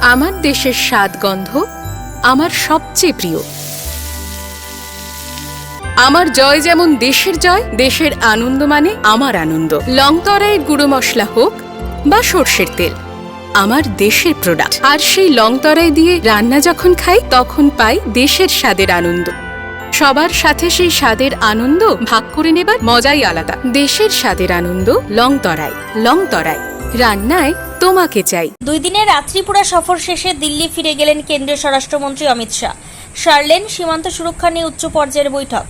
আমার দেশের স্বাদ গন্ধ আমার সবচেয়ে প্রিয়। আমার জয় যেমন দেশের জয়, দেশের আনন্দ মানে আমার আনন্দ। লংতরাইয়ের গুঁড়ো মশলা হোক বা সর্ষের তেল, আমার দেশের প্রোডাক্ট। আর সেই লংতরাই দিয়ে রান্না যখন খাই তখন পাই দেশের স্বাদের আনন্দ। সবার সাথে সেই স্বাদের আনন্দ ভাগ করে নেবার মজাই আলাদা। দেশের স্বাদের আনন্দ লংতরাই। লংতরাই, রান্নায় তোমাকে চাই। 2 দিনের ত্রিপুরা সফর শেষে দিল্লি ফিরে গেলেন কেন্দ্রীয় স্বরাষ্ট্রমন্ত্রী অমিত শাহ। সারলেন সীমান্ত সুরক্ষা নিয়ে উচ্চ পর্যায়ের বৈঠক।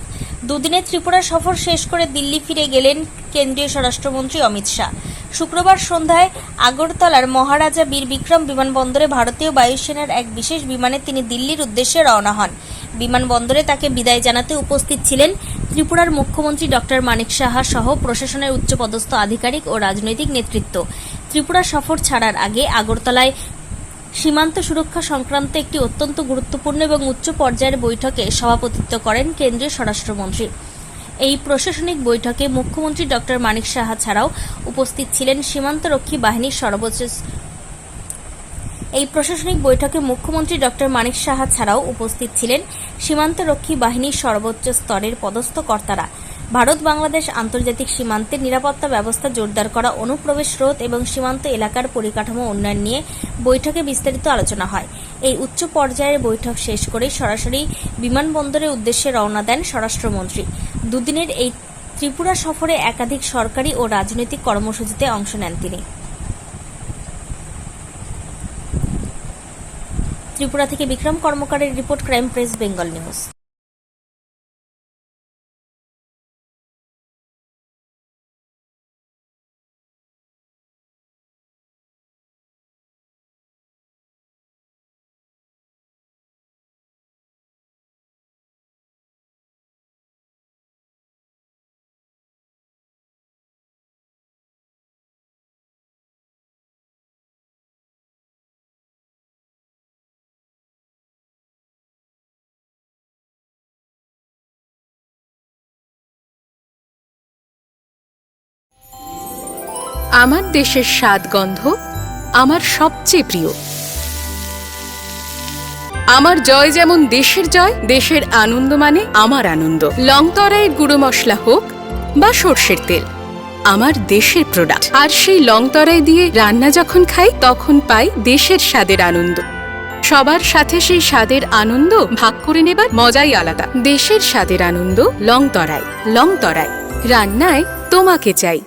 2 দিনের ত্রিপুরা সফর শেষ করে দিল্লি ফিরে গেলেন কেন্দ্রীয় স্বরাষ্ট্রমন্ত্রী অমিত শাহ। শুক্রবার সন্ধ্যায় আগরতলার মহারাজা বীর বিক্রম বিমানবন্দরে ভারতীয় বায়ুসেনার এক বিশেষ বিমানে তিনি দিল্লির উদ্দেশ্যে রওনা হন। বিমানবন্দরে তাকে বিদায় জানাতে উপস্থিত ছিলেন ত্রিপুরার মুখ্যমন্ত্রী ডক্টর মানিক সাহা সহ প্রশাসনের উচ্চপদস্থ আধিকারিক ও রাজনৈতিক নেতৃত্ব। ত্রিপুরা সফর ছাড়ার আগে আগরতলায় সীমান্ত সুরক্ষা সংক্রান্ত একটি অত্যন্ত গুরুত্বপূর্ণ এবং উচ্চ পর্যায়ের বৈঠকে সভাপতিত্ব করেন কেন্দ্রীয় স্বরাষ্ট্রমন্ত্রী। এই প্রশাসনিক বৈঠকে মুখ্যমন্ত্রী ডক্টর মানিক সাহা ছাড়াও উপস্থিত ছিলেন সীমান্তরক্ষী বাহিনীর সর্বোচ্চ স্তরের পদস্থ কর্তারা। ভারত বাংলাদেশ আন্তর্জাতিক সীমান্তের নিরাপত্তা ব্যবস্থা জোরদার করা, অনুপ্রবেশ রোধ এবং সীমান্ত এলাকার পরিকাঠামো উন্নয়ন নিয়ে বৈঠকে বিস্তারিত আলোচনা হয়। এই উচ্চ পর্যায়ের বৈঠক শেষ করে সরাসরি বিমানবন্দরের উদ্দেশ্যে রওনা দেন স্বরাষ্ট্রমন্ত্রী। 2 দিনের এই ত্রিপুরা সফরে একাধিক সরকারি ও রাজনৈতিক কর্মসূচিতে অংশ নেন তিনি। ত্রিপুরা থেকে বিক্রম কর্মকারের report, crime press, Bengal news. আমার দেশের স্বাদ গন্ধ আমার সবচেয়ে প্রিয়। আমার জয় যেমন দেশের জয়, দেশের আনন্দ মানে আমার আনন্দ। লংতরাইয়ের গুঁড়ো মশলা হোক বা সর্ষের তেল, আমার দেশের প্রোডাক্ট। আর সেই লংতরাই দিয়ে রান্না যখন খাই তখন পাই দেশের স্বাদের আনন্দ। সবার সাথে সেই স্বাদের আনন্দ ভাগ করে নেবার মজাই আলাদা। দেশের স্বাদের আনন্দ লংতরাই। লংতরাই, রান্নায় তোমাকে চাই।